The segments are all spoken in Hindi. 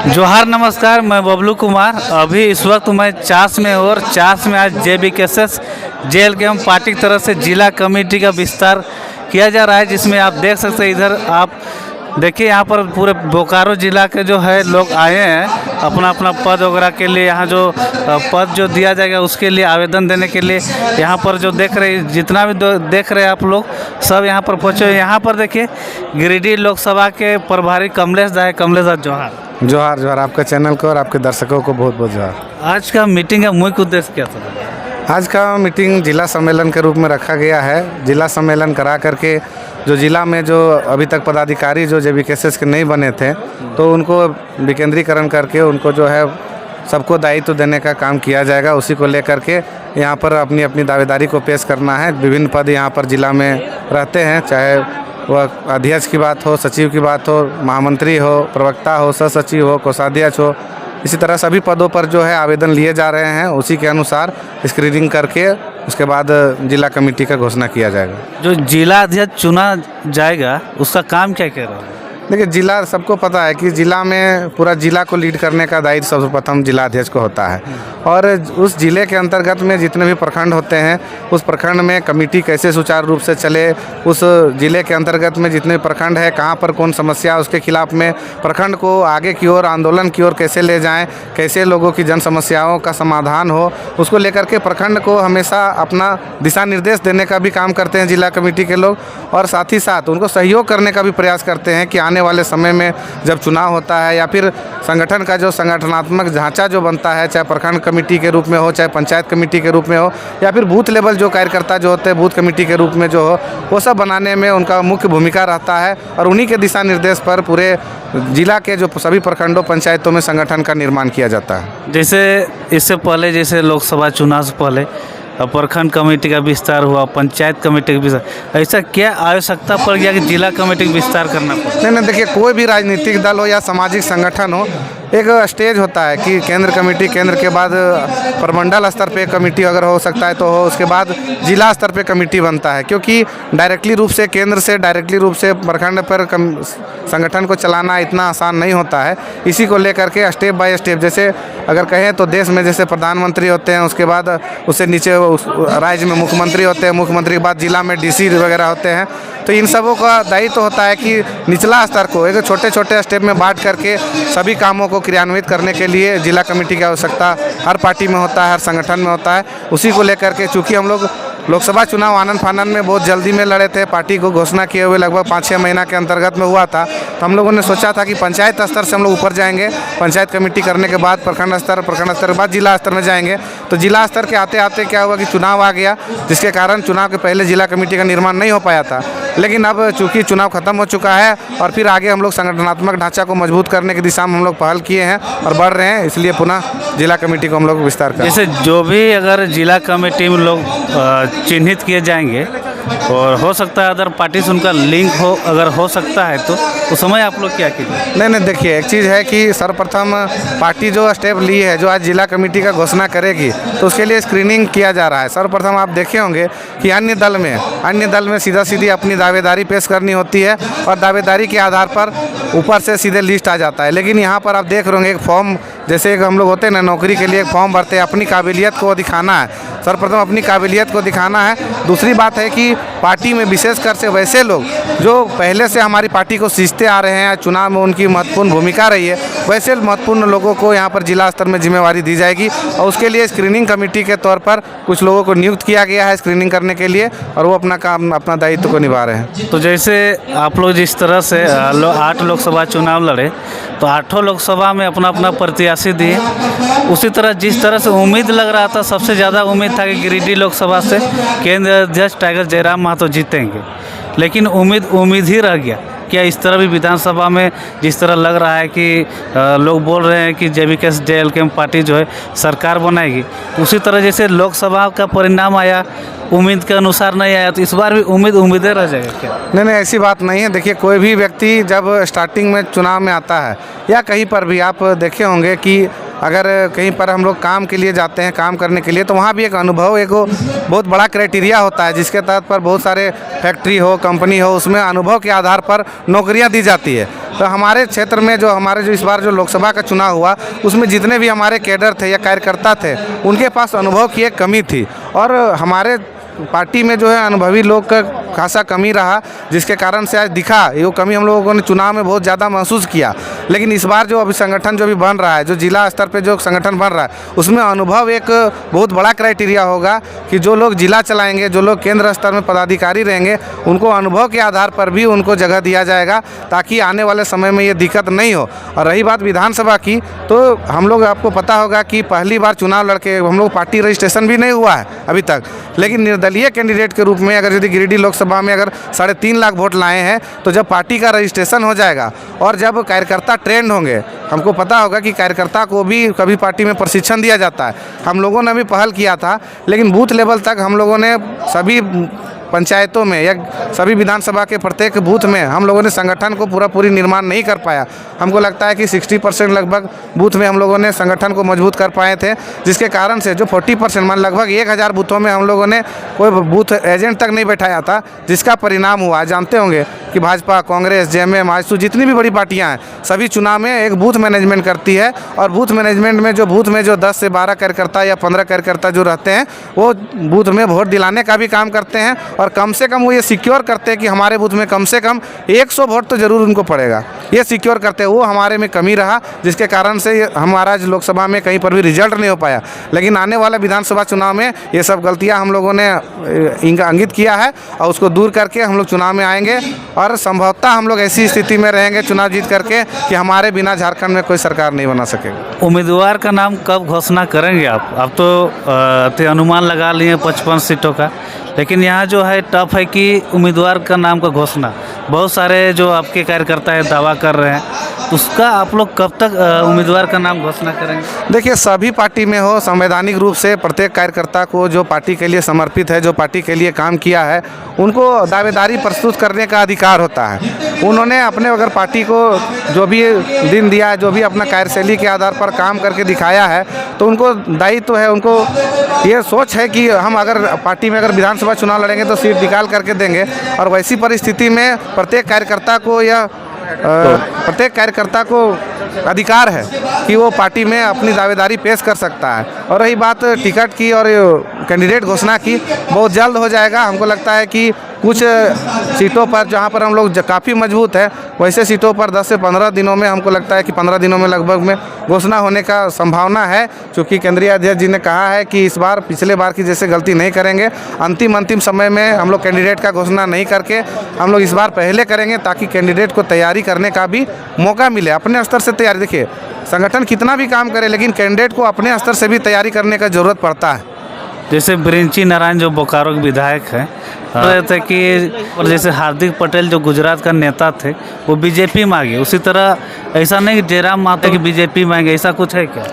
जोहार नमस्कार, मैं बबलू कुमार। अभी इस वक्त मैं चास में हूँ और चास में आज JBKSS जेल के हम पार्टी की तरफ से जिला कमेटी का विस्तार किया जा रहा है, जिसमें आप देख सकते हैं। इधर आप देखिए, यहाँ पर पूरे बोकारो जिला के जो है लोग आए हैं अपना अपना पद वगैरह के लिए। यहाँ जो पद जो दिया जाएगा उसके लिए आवेदन देने के लिए यहाँ पर जो देख रहे जितना भी देख रहे हैं आप लोग, सब यहाँ पर पहुँचे। यहाँ पर देखिए, गिरिडीह लोकसभा के प्रभारी कमलेश दा है। कमलेश दा जोहार। जोहार जोहार, आपके चैनल को और आपके दर्शकों को बहुत बहुत जोहार। आज का मीटिंग का मुख्य उद्देश्य क्या था? आज का मीटिंग जिला सम्मेलन के रूप में रखा गया है। जिला सम्मेलन करा करके जो जिला में जो अभी तक पदाधिकारी जो JBKSS के नहीं बने थे, तो उनको विकेंद्रीकरण करके उनको जो है सबको दायित्व देने का काम किया जाएगा। उसी को लेकर के यहाँ पर अपनी अपनी दावेदारी को पेश करना है। विभिन्न पद यहाँ पर जिला में रहते हैं, चाहे वह अध्यक्ष की बात हो, सचिव की बात हो, महामंत्री हो, प्रवक्ता हो, सह सचिव हो, कोषाध्यक्ष हो, इसी तरह सभी पदों पर जो है आवेदन लिए जा रहे हैं। उसी के अनुसार स्क्रीनिंग करके उसके बाद जिला कमेटी का घोषणा किया जाएगा। जो जिला अध्यक्ष चुना जाएगा उसका काम क्या कह रहा है? देखिए, जिला सबको पता है कि जिला में पूरा जिला को लीड करने का दायित्व सर्वप्रथम जिला अध्यक्ष को होता है। और उस जिले के अंतर्गत में जितने भी प्रखंड होते हैं, उस प्रखंड में कमेटी कैसे सुचारू रूप से चले, उस जिले के अंतर्गत में जितने प्रखंड है, कहाँ पर कौन समस्या, उसके खिलाफ में प्रखंड को आगे की ओर, आंदोलन की ओर कैसे ले जाएं, कैसे लोगों की जन समस्याओं का समाधान हो, उसको लेकर के प्रखंड को हमेशा अपना दिशा निर्देश देने का भी काम करते हैं जिला कमेटी के लोग। और साथ ही साथ उनको सहयोग करने का भी प्रयास करते हैं कि आने वाले समय में जब चुनाव होता है या फिर संगठन का जो संगठनात्मक ढांचा जो बनता है, चाहे प्रखंड कमेटी के रूप में हो, चाहे पंचायत कमेटी के रूप में हो, या फिर बूथ लेवल जो कार्यकर्ता जो होते हैं बूथ कमेटी के रूप में जो हो, वो सब बनाने में उनका मुख्य भूमिका रहता है। और उन्हीं के दिशा निर्देश पर पूरे जिला के जो सभी प्रखंडों पंचायतों में संगठन का निर्माण किया जाता है। जैसे इससे पहले, जैसे लोकसभा चुनाव से पहले प्रखंड कमेटी का विस्तार हुआ, पंचायत कमेटी का विस्तार, ऐसा क्या आवश्यकता पड़ गया कि जिला कमेटी का विस्तार करना पड़ा? नहीं, देखिए, कोई भी राजनीतिक दल हो या सामाजिक संगठन हो, एक स्टेज होता है कि केंद्र कमेटी, केंद्र के बाद प्रमंडल स्तर पे कमेटी अगर हो सकता है तो हो, उसके बाद जिला स्तर पे कमेटी बनता है। क्योंकि डायरेक्टली रूप से केंद्र से डायरेक्टली रूप से प्रखंड पर संगठन को चलाना इतना आसान नहीं होता है। इसी को लेकर के स्टेप बाय स्टेप, जैसे अगर कहें तो देश में जैसे प्रधानमंत्री होते हैं, उसके बाद उससे नीचे राज्य में मुख्यमंत्री होते हैं, मुख्यमंत्री के बाद जिला में DC वगैरह होते हैं। तो इन सबों का दायित्व होता है कि निचला स्तर को एक छोटे छोटे स्टेप में बांट करके सभी कामों को क्रियान्वित करने के लिए जिला कमेटी की आवश्यकता हर पार्टी में होता है, हर संगठन में होता है। उसी को लेकर के चूँकि हम लोग लोकसभा चुनाव आनंद फानंद में बहुत जल्दी में लड़े थे, पार्टी को घोषणा किए हुए लगभग 5-6 महीना के अंतर्गत में हुआ था, तो हम लोगों ने सोचा था कि पंचायत स्तर से हम लोग ऊपर जाएंगे, पंचायत कमेटी करने के बाद प्रखंड स्तर के बाद जिला स्तर में जाएंगे। तो जिला स्तर के आते आते क्या हुआ कि चुनाव आ गया, जिसके कारण चुनाव के पहले जिला कमेटी का निर्माण नहीं हो पाया था। लेकिन अब चूँकि चुनाव खत्म हो चुका है और फिर आगे हम लोग संगठनात्मक ढांचा को मजबूत करने की दिशा में हम लोग पहल किए हैं और बढ़ रहे हैं, इसलिए पुनः जिला कमेटी को हम लोग विस्तार करें। जैसे जो भी अगर जिला कमेटी में लोग चिन्हित किए जाएंगे और हो सकता है अदर पार्टी से उनका लिंक हो, अगर हो सकता है तो उस समय आप लोग क्या कीजिए? नहीं, देखिए, एक चीज़ है कि सर्वप्रथम पार्टी जो स्टेप ली है, जो आज जिला कमेटी का घोषणा करेगी, तो उसके लिए स्क्रीनिंग किया जा रहा है। सर्वप्रथम आप देखे होंगे कि अन्य दल में सीधा सीधी अपनी दावेदारी पेश करनी होती है और दावेदारी के आधार पर ऊपर से सीधे लिस्ट आ जाता है। लेकिन यहाँ पर आप देख रहे होंगे एक फॉर्म, जैसे एक हम लोग होते हैं ना, नौकरी के लिए एक फॉर्म भरते हैं, अपनी काबिलियत को दिखाना है। सर्वप्रथम अपनी काबिलियत को दिखाना है। दूसरी बात है कि पार्टी में विशेषकर से वैसे लोग जो पहले से हमारी पार्टी को सींचते आ रहे हैं, चुनाव में उनकी महत्वपूर्ण भूमिका रही है, वैसे महत्वपूर्ण लोगों को यहाँ पर जिला स्तर में जिम्मेवारी दी जाएगी। और उसके लिए स्क्रीनिंग कमेटी के तौर पर कुछ लोगों को नियुक्त किया गया है स्क्रीनिंग करने के लिए, और वो अपना काम, अपना दायित्व को निभा रहे हैं। तो जैसे आप लोग जिस तरह से 8 लोकसभा चुनाव लड़े, तो 8 लोकसभा में अपना अपना प्रत्याशी दिए, उसी तरह जिस तरह से उम्मीद लग रहा था, सबसे ज़्यादा उम्मीद था कि गिरिडीह लोकसभा से केंद्र अध्यक्ष टाइगर जयराम महतो जीतेंगे, लेकिन उम्मीद ही रह गया। क्या इस तरह भी विधानसभा में जिस तरह लग रहा है कि लोग बोल रहे हैं कि JBKSS JLK पार्टी जो है सरकार बनाएगी, उसी तरह जैसे लोकसभा का परिणाम आया उम्मीद के अनुसार नहीं आया, तो इस बार भी उम्मीदें रह जाएगा क्या? नहीं, ऐसी बात नहीं है। देखिए, कोई भी व्यक्ति जब स्टार्टिंग में चुनाव में आता है या कहीं पर भी आप देखे होंगे कि अगर कहीं पर हम लोग काम के लिए जाते हैं, काम करने के लिए, तो वहाँ भी एक अनुभव एक बहुत बड़ा क्राइटेरिया होता है, जिसके तहत पर बहुत सारे फैक्ट्री हो, कंपनी हो, उसमें अनुभव के आधार पर नौकरियाँ दी जाती है। तो हमारे क्षेत्र में जो इस बार जो लोकसभा का चुनाव हुआ, उसमें जितने भी हमारे कैडर थे या कार्यकर्ता थे, उनके पास अनुभव की एक कमी थी और हमारे पार्टी में जो है अनुभवी लोग का खासा कमी रहा, जिसके कारण से आज दिखा ये कमी हम लोगों ने चुनाव में बहुत ज़्यादा महसूस किया। लेकिन इस बार जो अभी संगठन जो भी बन रहा है, जो जिला स्तर पे जो संगठन बन रहा है, उसमें अनुभव एक बहुत बड़ा क्राइटेरिया होगा कि जो लोग जिला चलाएंगे, जो लोग केंद्र स्तर में पदाधिकारी रहेंगे, उनको अनुभव के आधार पर भी उनको जगह दिया जाएगा, ताकि आने वाले समय में ये दिक्कत नहीं हो। और रही बात विधानसभा की, तो हम लोग आपको पता होगा कि पहली बार चुनाव लड़के हम लोग पार्टी रजिस्ट्रेशन भी नहीं हुआ है अभी तक, लेकिन निर्दलीय कैंडिडेट के रूप में अगर यदि गिरिडीह लोकसभा में अगर 3.5 लाख वोट लाए हैं, तो जब पार्टी का रजिस्ट्रेशन हो जाएगा और जब कार्यकर्ता ट्रेंड होंगे, हमको पता होगा कि कार्यकर्ता को भी कभी पार्टी में प्रशिक्षण दिया जाता है। हम लोगों ने भी पहल किया था, लेकिन बूथ लेवल तक हम लोगों ने सभी पंचायतों में या सभी विधानसभा के प्रत्येक बूथ में हम लोगों ने संगठन को पूरी निर्माण नहीं कर पाया। हमको लगता है कि 60% लगभग बूथ में हम लोगों ने संगठन को मजबूत कर पाए थे, जिसके कारण से जो 40% मान लगभग 1000 बूथों में हम लोगों ने कोई बूथ एजेंट तक नहीं बैठाया था, जिसका परिणाम हुआ जानते होंगे कि भाजपा, कांग्रेस, जेएमएम, आजसू जितनी भी बड़ी पार्टियां हैं, सभी चुनाव में एक बूथ मैनेजमेंट करती है और बूथ मैनेजमेंट में जो बूथ में जो 10 से 12 कार्यकर्ता या 15 कार्यकर्ता जो रहते हैं, वो बूथ में वोट दिलाने का भी काम करते हैं और कम से कम वो ये सिक्योर करते हैं कि हमारे बूथ में कम से कम 100 वोट तो जरूर उनको पड़ेगा। ये सिक्योर करते हैं, वो हमारे में कमी रहा, जिसके कारण से हमारा लोकसभा में कहीं पर भी रिजल्ट नहीं हो पाया। लेकिन आने वाला विधानसभा चुनाव में ये सब गलतियां हम लोगों ने इंगित किया है और उसको दूर करके हम लोग चुनाव में आएंगे और संभवतः हम लोग ऐसी स्थिति में रहेंगे चुनाव जीत करके कि हमारे बिना झारखंड में कोई सरकार नहीं बना सकेगी। उम्मीदवार का नाम कब घोषणा करेंगे आप तो अनुमान लगा लिए 55 सीटों का, लेकिन यहाँ जो है टफ है कि उम्मीदवार का नाम का घोषणा, बहुत सारे जो आपके कार्यकर्ता है दावा कर रहे हैं, उसका आप लोग कब तक उम्मीदवार का नाम घोषणा करेंगे? देखिए, सभी पार्टी में हो, संवैधानिक रूप से प्रत्येक कार्यकर्ता को जो पार्टी के लिए समर्पित है, जो पार्टी के लिए काम किया है, उनको दावेदारी प्रस्तुत करने का अधिकार होता है। उन्होंने अपने अगर पार्टी को जो भी दिन दिया है, जो भी अपना कार्यशैली के आधार पर काम करके दिखाया है, तो उनको दायित्व है, उनको ये सोच है कि हम अगर पार्टी में अगर विधानसभा चुनाव लड़ेंगे तो सीट निकाल करके देंगे। और वैसी परिस्थिति में प्रत्येक कार्यकर्ता को अधिकार है कि वो पार्टी में अपनी दावेदारी पेश कर सकता है। और रही बात टिकट की और कैंडिडेट घोषणा की, बहुत जल्द हो जाएगा। हमको लगता है कि कुछ सीटों पर जहां पर हम लोग काफ़ी मजबूत है, वैसे सीटों पर 10 से 15 दिनों में हमको लगता है कि 15 दिनों में लगभग में घोषणा होने का संभावना है, क्योंकि केंद्रीय अध्यक्ष जी ने कहा है कि इस बार पिछले बार की जैसे गलती नहीं करेंगे। अंतिम समय में हम लोग कैंडिडेट का घोषणा नहीं करके हम लोग इस बार पहले करेंगे, ताकि कैंडिडेट को तैयारी करने का भी मौका मिले। अपने स्तर से तैयारी, देखिए संगठन कितना भी काम करे, लेकिन कैंडिडेट को अपने स्तर से भी तैयारी करने का ज़रूरत पड़ता है। जैसे बिरिंची नारायण जो बोकारो के विधायक हैं, थे कि और जैसे हार्दिक पटेल जो गुजरात का नेता थे, वो बीजेपी में आ गए, उसी तरह ऐसा नहीं कि जयराम माता की बीजेपी में आ गए, ऐसा कुछ है क्या?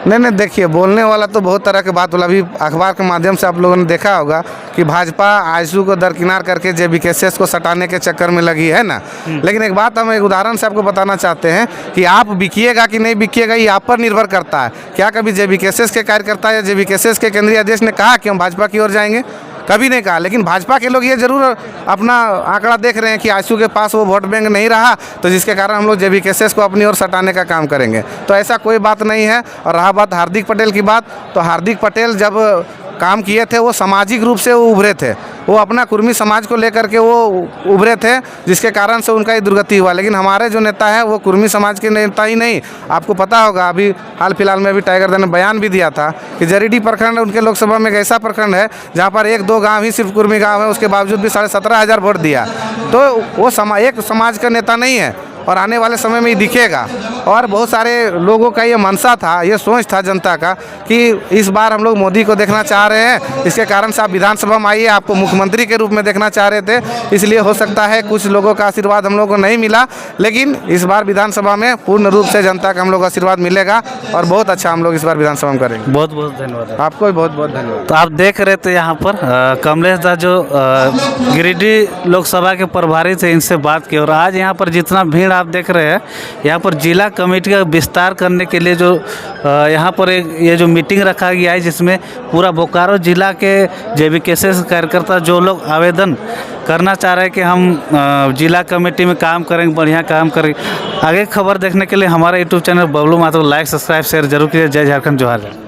नहीं, देखिए, बोलने वाला तो बहुत तरह के बात बोला। अभी अखबार के माध्यम से आप लोगों ने देखा होगा कि भाजपा आजसू को दरकिनार करके जेबीकेएस को सटाने के चक्कर में लगी है ना। लेकिन एक बात हम एक उदाहरण से आपको बताना चाहते हैं कि आप बिकिएगा कि नहीं बिकिएगा, ये आप पर निर्भर करता है। क्या कभी जेबीकेएस के कार्यकर्ता या जेबीकेएस के केंद्रीय अध्यक्ष ने कहा कि हम भाजपा की ओर जाएंगे? कभी नहीं कहा। लेकिन भाजपा के लोग ये जरूर अपना आंकड़ा देख रहे हैं कि आजसू के पास वो वोट बैंक नहीं रहा, तो जिसके कारण हम लोग जेबीकेएस को अपनी ओर सटाने का काम करेंगे। तो ऐसा कोई बात नहीं है। और रहा बात हार्दिक पटेल की बात, तो हार्दिक पटेल जब काम किए थे, वो सामाजिक रूप से वो उभरे थे, वो अपना कुर्मी समाज को लेकर के वो उभरे थे, जिसके कारण से उनका ये दुर्गति हुआ। लेकिन हमारे जो नेता है वो कुर्मी समाज के नेता ही नहीं, आपको पता होगा अभी हाल फिलहाल में भी टाइगर दल ने बयान भी दिया था कि जरीडीह प्रखंड उनके लोकसभा में एक ऐसा प्रखंड है जहाँ पर 1-2 गाँव ही सिर्फ कुर्मी गाँव है, उसके बावजूद भी 17,500 वोट दिया। तो वो एक समाज का नेता नहीं है और आने वाले समय में ये दिखेगा। और बहुत सारे लोगों का ये मनसा था, ये सोच था जनता का कि इस बार हम लोग मोदी को देखना चाह रहे हैं, इसके कारण से आप विधानसभा में आइए, आपको मुख्यमंत्री के रूप में देखना चाह रहे थे। इसलिए हो सकता है कुछ लोगों का आशीर्वाद हम लोग को नहीं मिला, लेकिन इस बार विधानसभा में पूर्ण रूप से जनता का हम लोग आशीर्वाद मिलेगा और बहुत अच्छा हम लोग इस बार विधानसभा में करेंगे। बहुत बहुत धन्यवाद। आपको भी बहुत बहुत धन्यवाद। तो आप देख रहे थे यहाँ पर कमलेश दा जो गिरिडीह लोकसभा के प्रभारी थे, इनसे बात की। और आज यहाँ पर जितना भीड़ आप देख रहे हैं यहाँ पर जिला कमेटी का विस्तार करने के लिए जो यहाँ पर एक ये जो मीटिंग रखा गया है, जिसमें पूरा बोकारो जिला के JVKC कार्यकर्ता जो लोग आवेदन करना चाह रहे हैं कि हम जिला कमेटी में काम करेंगे, बढ़िया काम करेंगे। आगे खबर देखने के लिए हमारा YouTube channel Bablu Mahato like subscribe share जरूर कीजिए। जय झारखंड, जोहार।